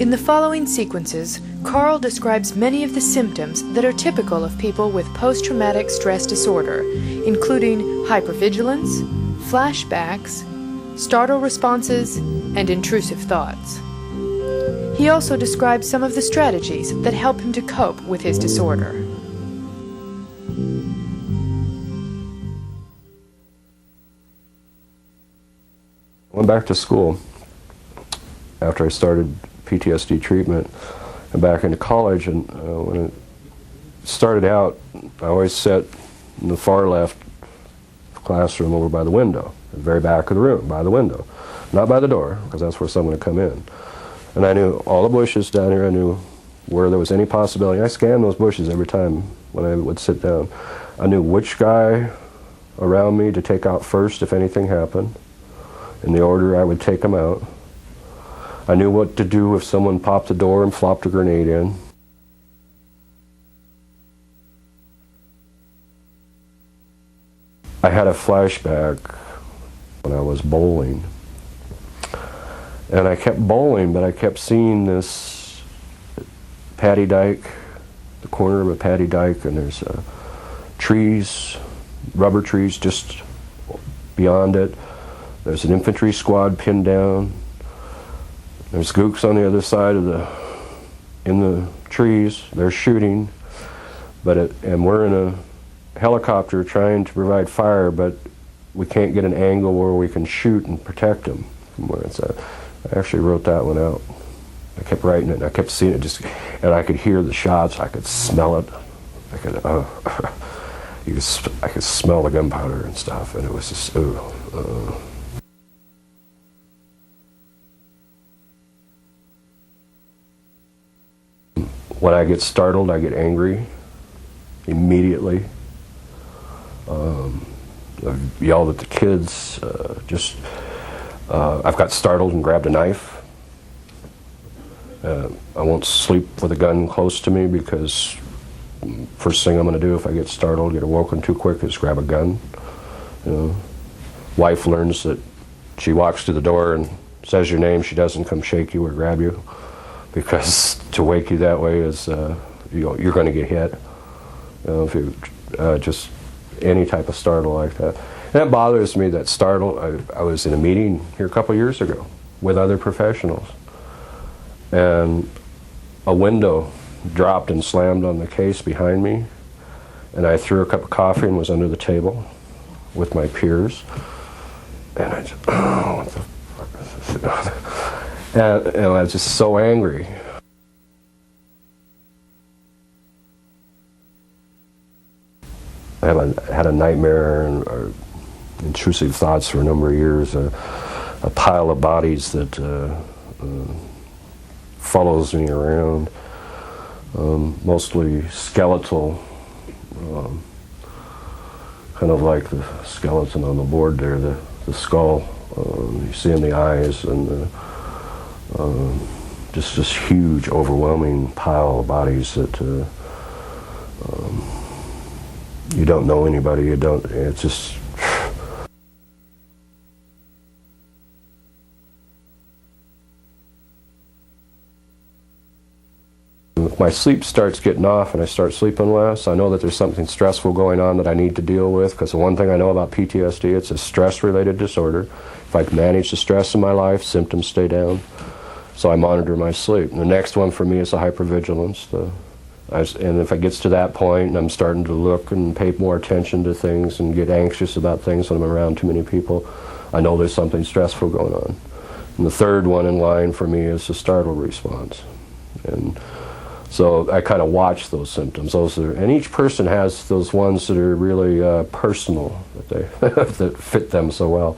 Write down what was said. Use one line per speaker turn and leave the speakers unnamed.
In the following sequences, Carl describes many of the symptoms that are typical of people with post-traumatic stress disorder, including hypervigilance, flashbacks, startle responses, and intrusive thoughts. He also describes some of the strategies that help him to cope with his disorder.
I went back to school after I started PTSD treatment and back into college, and when it started out, I always sat in the far left classroom over by the window, the very back of the room, by the window, not by the door, because that's where someone would come in. And I knew all the bushes down here. I knew where there was any possibility. I scanned those bushes every time when I would sit down. I knew which guy around me to take out first if anything happened, in the order I would take them out. I knew what to do if someone popped the door and flopped a grenade in. I had a flashback when I was bowling. And I kept bowling, but I kept seeing this paddy dike, the corner of a paddy dike, and there's trees, rubber trees just beyond it. There's an infantry squad pinned down. There's gooks on the other side of in the trees. They're shooting, and we're in a helicopter trying to provide fire, but we can't get an angle where we can shoot and protect them from where it's at. I actually wrote that one out. I kept writing it, and I kept seeing it, and I could hear the shots. I could smell it. I could smell the gunpowder and stuff, and it was just When I get startled, I get angry immediately. I've yelled at the kids. I've got startled and grabbed a knife. I won't sleep with a gun close to me because first thing I'm going to do if I get startled, get awoken too quick, is grab a gun. You know, wife learns that she walks to the door and says your name, she doesn't come shake you or grab you, because to wake you that way is you're going to get hit. If you just any type of startle like that. And that bothers me, that startle. I was in a meeting here a couple years ago with other professionals, and a window dropped and slammed on the case behind me, and I threw a cup of coffee and was under the table with my peers, and I just, what the fuck is this? And I was just so angry. I had a nightmare or intrusive thoughts for a number of years, a pile of bodies that follows me around, mostly skeletal, kind of like the skeleton on the board there, the skull, you see in the eyes, and just this huge, overwhelming pile of bodies that you don't know anybody, it's just... If my sleep starts getting off and I start sleeping less, I know that there's something stressful going on that I need to deal with, because the one thing I know about PTSD, it's a stress-related disorder. If I can manage the stress in my life, symptoms stay down. So I monitor my sleep. And the next one for me is the hypervigilance. And if it gets to that point and I'm starting to look and pay more attention to things and get anxious about things when I'm around too many people, I know there's something stressful going on. And the third one in line for me is the startle response. And so I kind of watch those symptoms. And each person has those ones that are really personal, that that fit them so well.